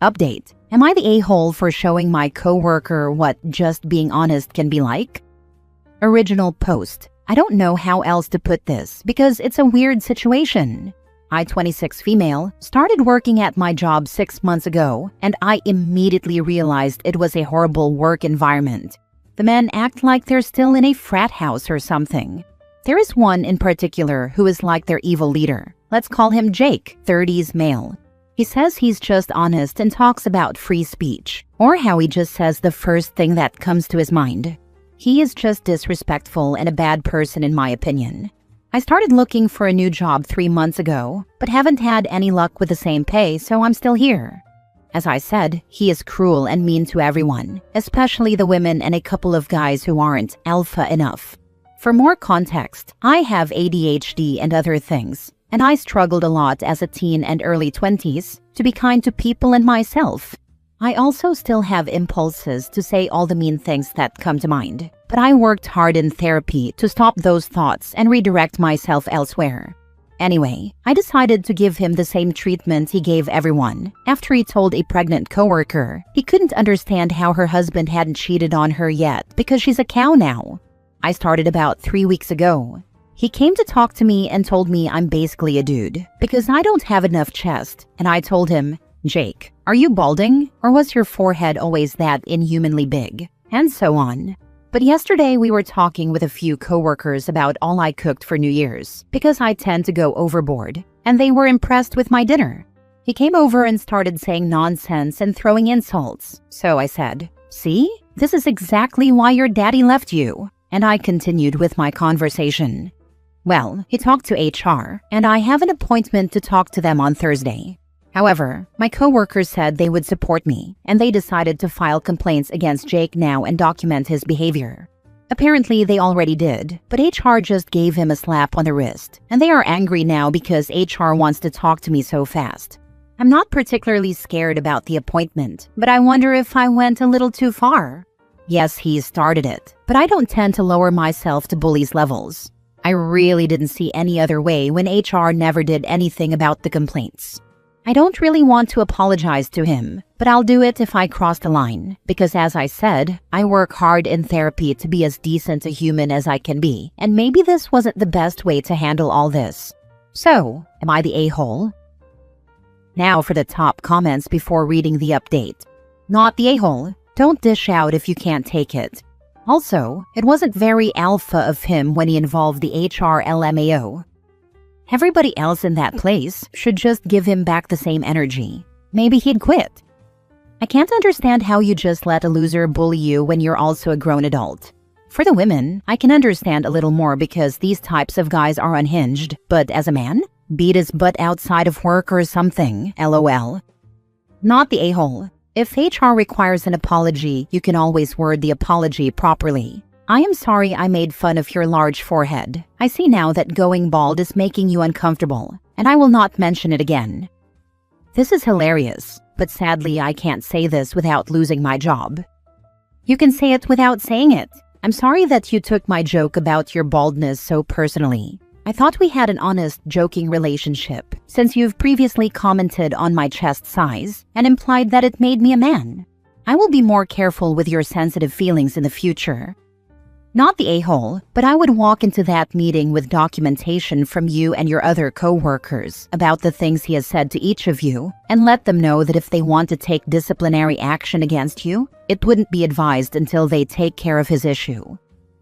Update. Am I the a-hole for showing my coworker what just being honest can be like? Original post. I don't know how else to put this because it's a weird situation. I, 26 female, started working at my job 6 months ago, and I immediately realized it was a horrible work environment. The men act like they're still in a frat house or something. There is one in particular who is like their evil leader. Let's call him Jake, 30s male. He says he's just honest and talks about free speech, or how he just says the first thing that comes to his mind. He is just disrespectful and a bad person in my opinion. I started looking for a new job 3 months ago, but haven't had any luck with the same pay, so I'm still here. As I said, he is cruel and mean to everyone, especially the women and a couple of guys who aren't alpha enough. For more context, I have ADHD and other things, and I struggled a lot as a teen and early 20s to be kind to people and myself. I also still have impulses to say all the mean things that come to mind, but I worked hard in therapy to stop those thoughts and redirect myself elsewhere. Anyway, I decided to give him the same treatment he gave everyone after he told a pregnant coworker he couldn't understand how her husband hadn't cheated on her yet because she's a cow now. I started about 3 weeks ago. He came to talk to me and told me I'm basically a dude because I don't have enough chest, and I told him, Jake, are you balding, or was your forehead always that inhumanly big? And so on. But yesterday we were talking with a few coworkers about all I cooked for New Year's because I tend to go overboard, and they were impressed with my dinner. He came over and started saying nonsense and throwing insults. So I said, see, this is exactly why your daddy left you. And I continued with my conversation. Well, he talked to HR, and I have an appointment to talk to them on Thursday. However, my coworkers said they would support me, and they decided to file complaints against Jake now and document his behavior. Apparently, they already did, but HR just gave him a slap on the wrist, and they are angry now because HR wants to talk to me so fast. I'm not particularly scared about the appointment, but I wonder if I went a little too far. Yes, he started it, but I don't tend to lower myself to bullies' levels. I really didn't see any other way when HR never did anything about the complaints. I don't really want to apologize to him, but I'll do it if I cross the line, because as I said, I work hard in therapy to be as decent a human as I can be, and maybe this wasn't the best way to handle all this. So, am I the a-hole? Now for the top comments before reading the update. Not the a-hole. Don't dish out if you can't take it. Also, it wasn't very alpha of him when he involved the HR LMAO. Everybody else in that place should just give him back the same energy. Maybe he'd quit. I can't understand how you just let a loser bully you when you're also a grown adult. For the women, I can understand a little more because these types of guys are unhinged, but as a man, beat his butt outside of work or something, lol. Not the a-hole. If HR requires an apology, you can always word the apology properly. I am sorry I made fun of your large forehead. I see now that going bald is making you uncomfortable, and I will not mention it again. This is hilarious, but sadly I can't say this without losing my job. You can say it without saying it. I'm sorry that you took my joke about your baldness so personally. I thought we had an honest, joking relationship, since you've previously commented on my chest size and implied that it made me a man. I will be more careful with your sensitive feelings in the future. Not the a-hole, but I would walk into that meeting with documentation from you and your other co-workers about the things he has said to each of you and let them know that if they want to take disciplinary action against you, it wouldn't be advised until they take care of his issue.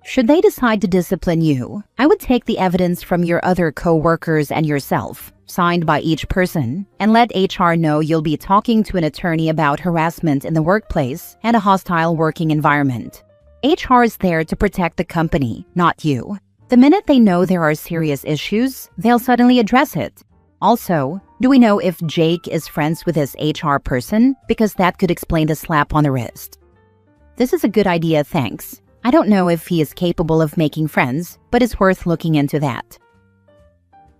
Should they decide to discipline you, I would take the evidence from your other co-workers and yourself, signed by each person, and let HR know you'll be talking to an attorney about harassment in the workplace and a hostile working environment. HR is there to protect the company, not you. The minute they know there are serious issues, they'll suddenly address it. Also, do we know if Jake is friends with his HR person? Because that could explain the slap on the wrist. This is a good idea, thanks. I don't know if he is capable of making friends, but it's worth looking into that.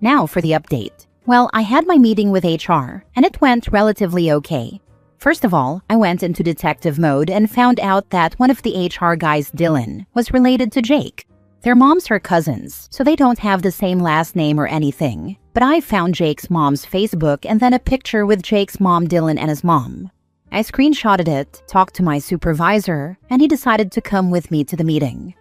Now for the update. Well, I had my meeting with HR, and it went relatively okay. First of all, I went into detective mode and found out that one of the HR guys, Dylan, was related to Jake. Their moms are cousins, so they don't have the same last name or anything. But I found Jake's mom's Facebook and then a picture with Jake's mom, Dylan, and his mom. I screenshotted it, talked to my supervisor, and he decided to come with me to the meeting.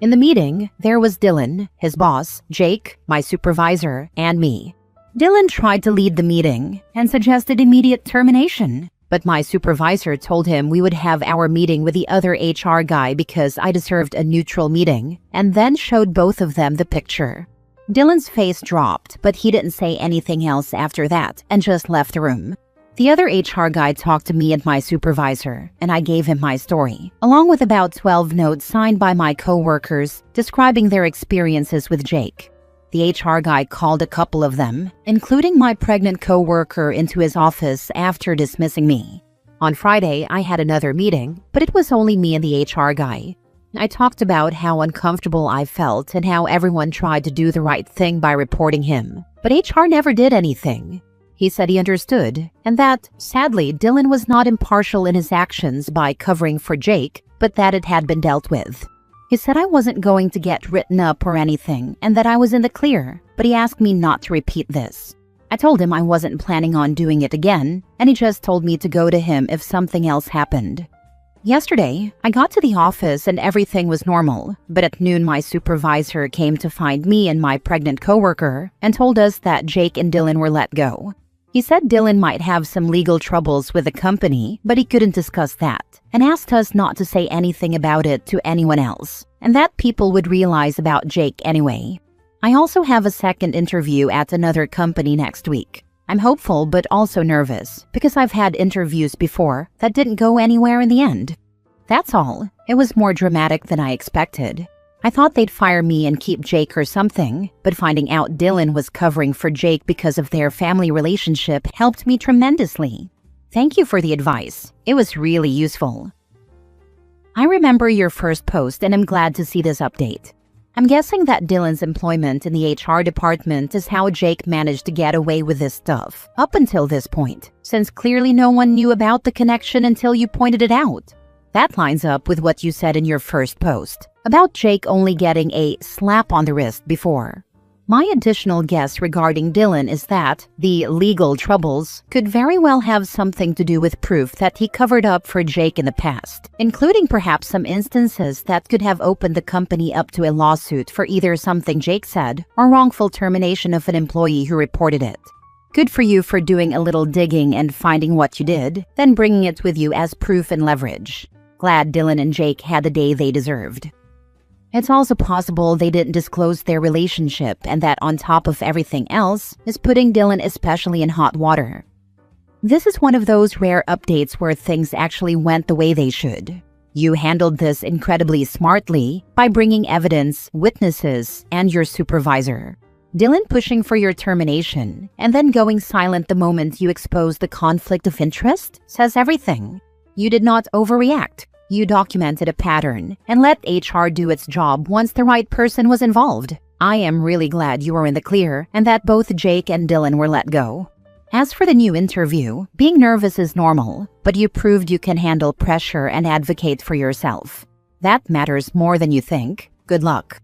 In the meeting, there was Dylan, his boss, Jake, my supervisor, and me. Dylan tried to lead the meeting and suggested immediate termination, but my supervisor told him we would have our meeting with the other HR guy because I deserved a neutral meeting, and then showed both of them the picture. Dylan's face dropped, but he didn't say anything else after that and just left the room. The other HR guy talked to me and my supervisor, and I gave him my story, along with about 12 notes signed by my coworkers describing their experiences with Jake. The HR guy called a couple of them, including my pregnant coworker, into his office after dismissing me. On Friday, I had another meeting, but it was only me and the HR guy. I talked about how uncomfortable I felt and how everyone tried to do the right thing by reporting him, but HR never did anything. He said he understood, and that, sadly, Dylan was not impartial in his actions by covering for Jake, but that it had been dealt with. He said I wasn't going to get written up or anything, and that I was in the clear, but he asked me not to repeat this. I told him I wasn't planning on doing it again, and he just told me to go to him if something else happened. Yesterday, I got to the office and everything was normal, but at noon my supervisor came to find me and my pregnant coworker and told us that Jake and Dylan were let go. He said Dylan might have some legal troubles with the company, but he couldn't discuss that, and asked us not to say anything about it to anyone else, and that people would realize about Jake anyway. I also have a second interview at another company next week. I'm hopeful but also nervous, because I've had interviews before that didn't go anywhere in the end. That's all. It was more dramatic than I expected. I thought they'd fire me and keep Jake or something, but finding out Dylan was covering for Jake because of their family relationship helped me tremendously. Thank you for the advice. It was really useful. I remember your first post and I'm glad to see this update. I'm guessing that Dylan's employment in the HR department is how Jake managed to get away with this stuff up until this point, since clearly no one knew about the connection until you pointed it out. That lines up with what you said in your first post about Jake only getting a slap on the wrist before. My additional guess regarding Dylan is that the legal troubles could very well have something to do with proof that he covered up for Jake in the past, including perhaps some instances that could have opened the company up to a lawsuit for either something Jake said or wrongful termination of an employee who reported it. Good for you for doing a little digging and finding what you did, then bringing it with you as proof and leverage. Glad Dylan and Jake had the day they deserved. It's also possible they didn't disclose their relationship and that on top of everything else is putting Dylan especially in hot water. This is one of those rare updates where things actually went the way they should. You handled this incredibly smartly by bringing evidence, witnesses, and your supervisor. Dylan pushing for your termination and then going silent the moment you expose the conflict of interest says everything. You did not overreact. You documented a pattern and let HR do its job once the right person was involved. I am really glad you are in the clear and that both Jake and Dylan were let go. As for the new interview, being nervous is normal, but you proved you can handle pressure and advocate for yourself. That matters more than you think. Good luck.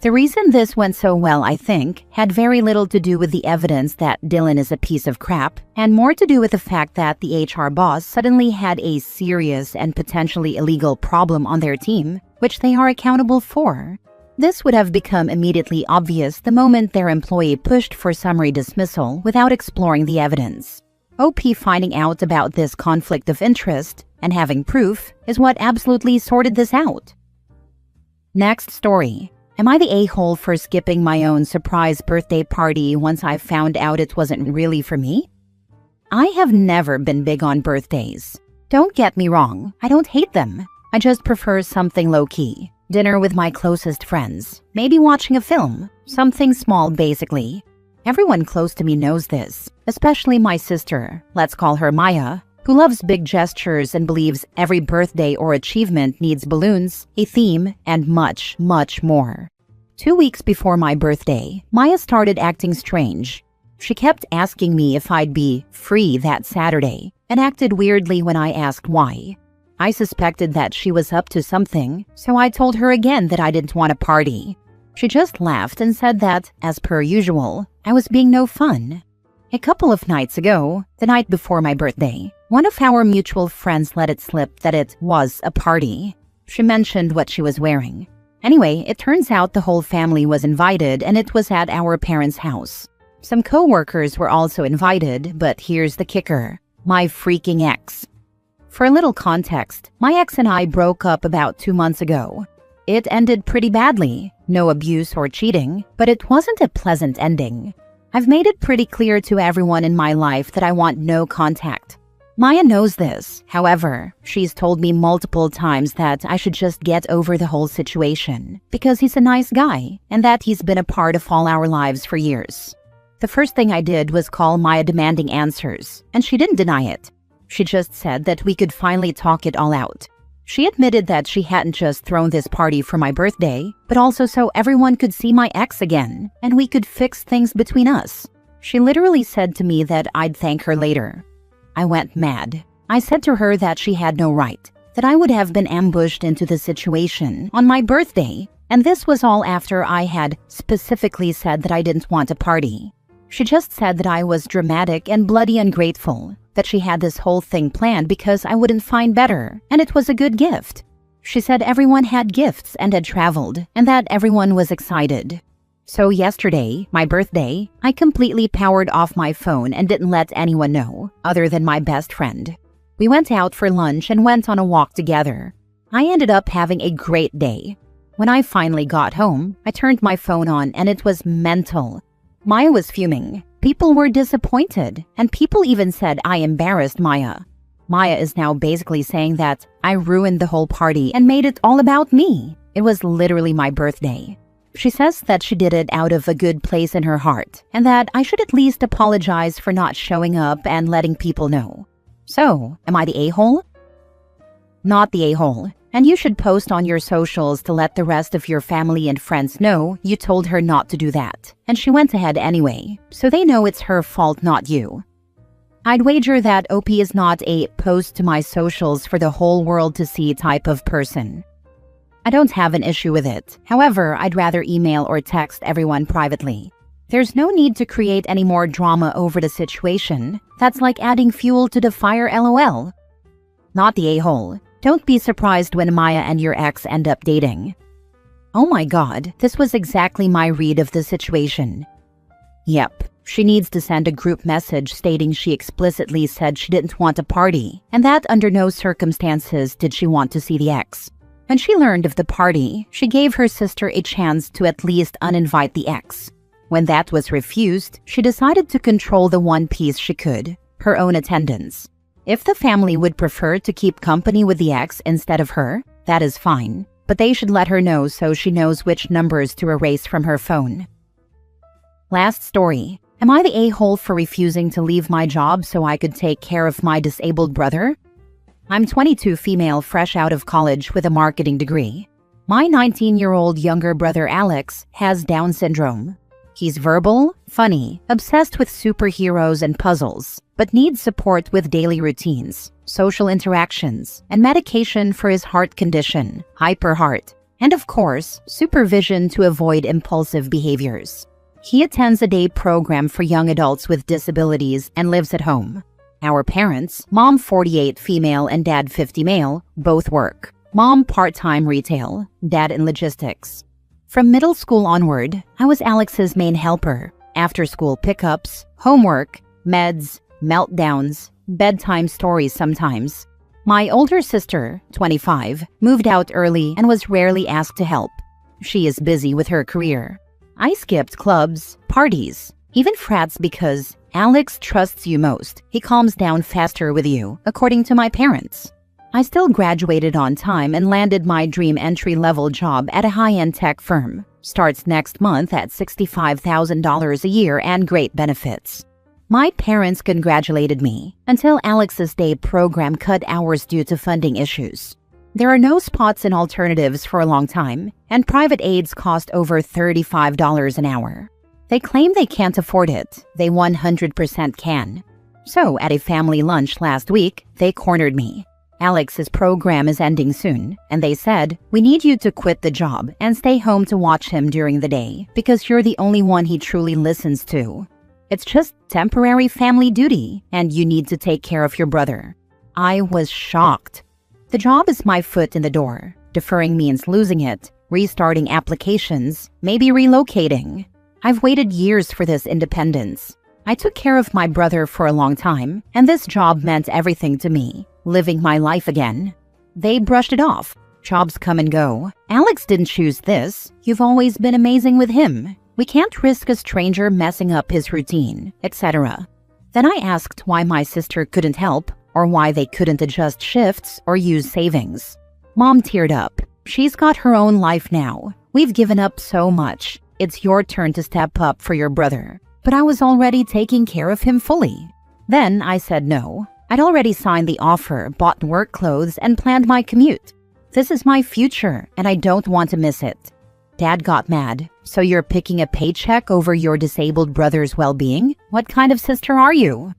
The reason this went so well, I think, had very little to do with the evidence that Dylan is a piece of crap, and more to do with the fact that the HR boss suddenly had a serious and potentially illegal problem on their team, which they are accountable for. This would have become immediately obvious the moment their employee pushed for summary dismissal without exploring the evidence. OP finding out about this conflict of interest and having proof is what absolutely sorted this out. Next story. Am I the a-hole for skipping my own surprise birthday party once I found out it wasn't really for me? I have never been big on birthdays. Don't get me wrong, I don't hate them. I just prefer something low-key. Dinner with my closest friends, maybe watching a film, something small basically. Everyone close to me knows this, especially my sister, let's call her Maya, who loves big gestures and believes every birthday or achievement needs balloons, a theme, and much, much more. 2 weeks before my birthday, Maya started acting strange. She kept asking me if I'd be free that Saturday, and acted weirdly when I asked why. I suspected that she was up to something, so I told her again that I didn't want to party. She just laughed and said that, as per usual, I was being no fun. A couple of nights ago, the night before my birthday, one of our mutual friends let it slip that it was a party. She mentioned what she was wearing. Anyway, it turns out the whole family was invited and it was at our parents' house. Some coworkers were also invited, but here's the kicker: my freaking ex. For a little context, my ex and I broke up about 2 months ago. It ended pretty badly, no abuse or cheating, but it wasn't a pleasant ending. I've made it pretty clear to everyone in my life that I want no contact. Maya knows this. However, she's told me multiple times that I should just get over the whole situation because he's a nice guy and that he's been a part of all our lives for years. The first thing I did was call Maya demanding answers, and she didn't deny it. She just said that we could finally talk it all out. She admitted that she hadn't just thrown this party for my birthday, but also so everyone could see my ex again, and we could fix things between us. She literally said to me that I'd thank her later. I went mad. I said to her that she had no right, that I would have been ambushed into the situation on my birthday, and this was all after I had specifically said that I didn't want a party. She just said that I was dramatic and bloody ungrateful, that she had this whole thing planned because I wouldn't find better, and it was a good gift. She said everyone had gifts and had traveled, and that everyone was excited. So yesterday, my birthday, I completely powered off my phone and didn't let anyone know, other than my best friend. We went out for lunch and went on a walk together. I ended up having a great day. When I finally got home, I turned my phone on and it was mental. Maya was fuming. People were disappointed, and people even said I embarrassed Maya. Maya is now basically saying that I ruined the whole party and made it all about me. It was literally my birthday. She says that she did it out of a good place in her heart, and that I should at least apologize for not showing up and letting people know. So, am I the a-hole? Not the a-hole. And you should post on your socials to let the rest of your family and friends know you told her not to do that. And she went ahead anyway, so they know it's her fault, not you. I'd wager that OP is not a post to my socials for the whole world to see type of person. I don't have an issue with it. However, I'd rather email or text everyone privately. There's no need to create any more drama over the situation. That's like adding fuel to the fire, lol. Not the a-hole. Don't be surprised when Maya and your ex end up dating. Oh my god, this was exactly my read of the situation. Yep, she needs to send a group message stating she explicitly said she didn't want a party, and that under no circumstances did she want to see the ex. When she learned of the party, she gave her sister a chance to at least uninvite the ex. When that was refused, she decided to control the one piece she could, her own attendance. If the family would prefer to keep company with the ex instead of her, that is fine, but they should let her know so she knows which numbers to erase from her phone. Last story. Am I the a-hole for refusing to leave my job so I could take care of my disabled brother? I'm 22, female, fresh out of college with a marketing degree. My 19-year-old younger brother Alex has Down syndrome. He's verbal, funny, obsessed with superheroes and puzzles, but needs support with daily routines, social interactions, and medication for his heart condition, hyperheart, and of course, supervision to avoid impulsive behaviors. He attends a day program for young adults with disabilities and lives at home. Our parents, mom 48 female and dad 50 male, both work. Mom part-time retail, dad in logistics. From middle school onward, I was Alex's main helper. After-school pickups, homework, meds, meltdowns, bedtime stories sometimes. My older sister, 25, moved out early and was rarely asked to help. She is busy with her career. I skipped clubs, parties, even frats because Alex trusts you most. He calms down faster with you, according to my parents. I still graduated on time and landed my dream entry-level job at a high-end tech firm. Starts next month at $65,000 a year and great benefits. My parents congratulated me until Alex's day program cut hours due to funding issues. There are no spots in alternatives for a long time, and private aides cost over $35 an hour. They claim they can't afford it. They 100% can. So, at a family lunch last week, they cornered me. Alex's program is ending soon, and they said, "We need you to quit the job and stay home to watch him during the day because you're the only one he truly listens to." It's just temporary family duty, and you need to take care of your brother. I was shocked. The job is my foot in the door. Deferring means losing it, restarting applications, maybe relocating. I've waited years for this independence. I took care of my brother for a long time, and this job meant everything to me, living my life again. They brushed it off. Jobs come and go. Alex didn't choose this. You've always been amazing with him. We can't risk a stranger messing up his routine, etc. Then I asked why my sister couldn't help, or why they couldn't adjust shifts or use savings. Mom teared up. She's got her own life now. We've given up so much. It's your turn to step up for your brother. But I was already taking care of him fully. Then I said no. I'd already signed the offer, bought work clothes, and planned my commute. This is my future, and I don't want to miss it. Dad got mad. So you're picking a paycheck over your disabled brother's well-being? What kind of sister are you?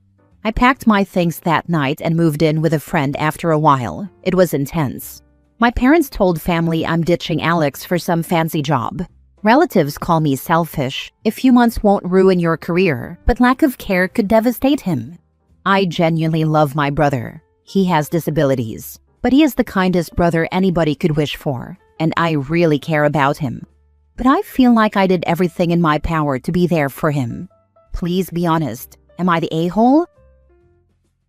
I packed my things that night and moved in with a friend after a while. It was intense. My parents told family I'm ditching Alex for some fancy job. Relatives call me selfish. A few months won't ruin your career, but lack of care could devastate him. I genuinely love my brother. He has disabilities, but he is the kindest brother anybody could wish for, and I really care about him. But I feel like I did everything in my power to be there for him. Please be honest. Am I the a-hole?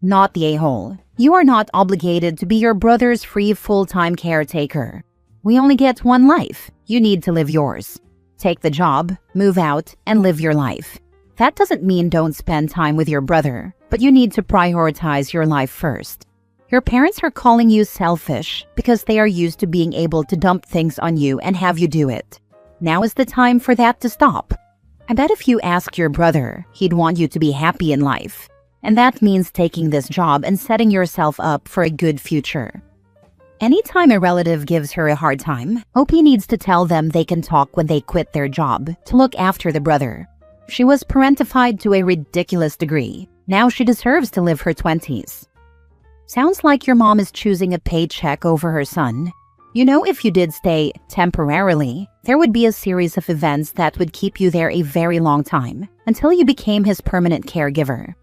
Not the a-hole. You are not obligated to be your brother's free full-time caretaker. We only get one life. You need to live yours. Take the job, move out, and live your life. That doesn't mean don't spend time with your brother, but you need to prioritize your life first. Your parents are calling you selfish because they are used to being able to dump things on you and have you do it. Now is the time for that to stop. I bet if you ask your brother, he'd want you to be happy in life. And that means taking this job and setting yourself up for a good future. Anytime a relative gives her a hard time, OP needs to tell them they can talk when they quit their job to look after the brother. She was parentified to a ridiculous degree. Now she deserves to live her 20s. Sounds like your mom is choosing a paycheck over her son. You know, if you did stay temporarily, there would be a series of events that would keep you there a very long time, until you became his permanent caregiver.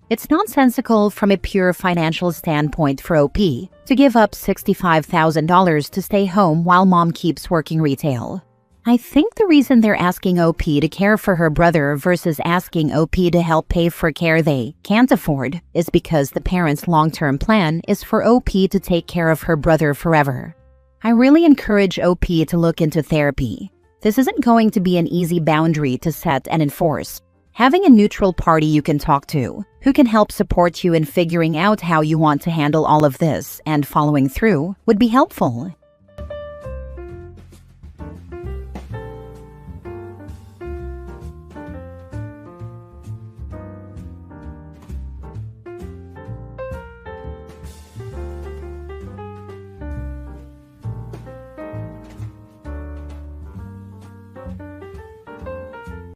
It's nonsensical from a pure financial standpoint for OP to give up $65,000 to stay home while mom keeps working retail. I think the reason they're asking OP to care for her brother versus asking OP to help pay for care they can't afford is because the parents' long-term plan is for OP to take care of her brother forever. I really encourage OP to look into therapy. This isn't going to be an easy boundary to set and enforce. Having a neutral party you can talk to, who can help support you in figuring out how you want to handle all of this and following through, would be helpful.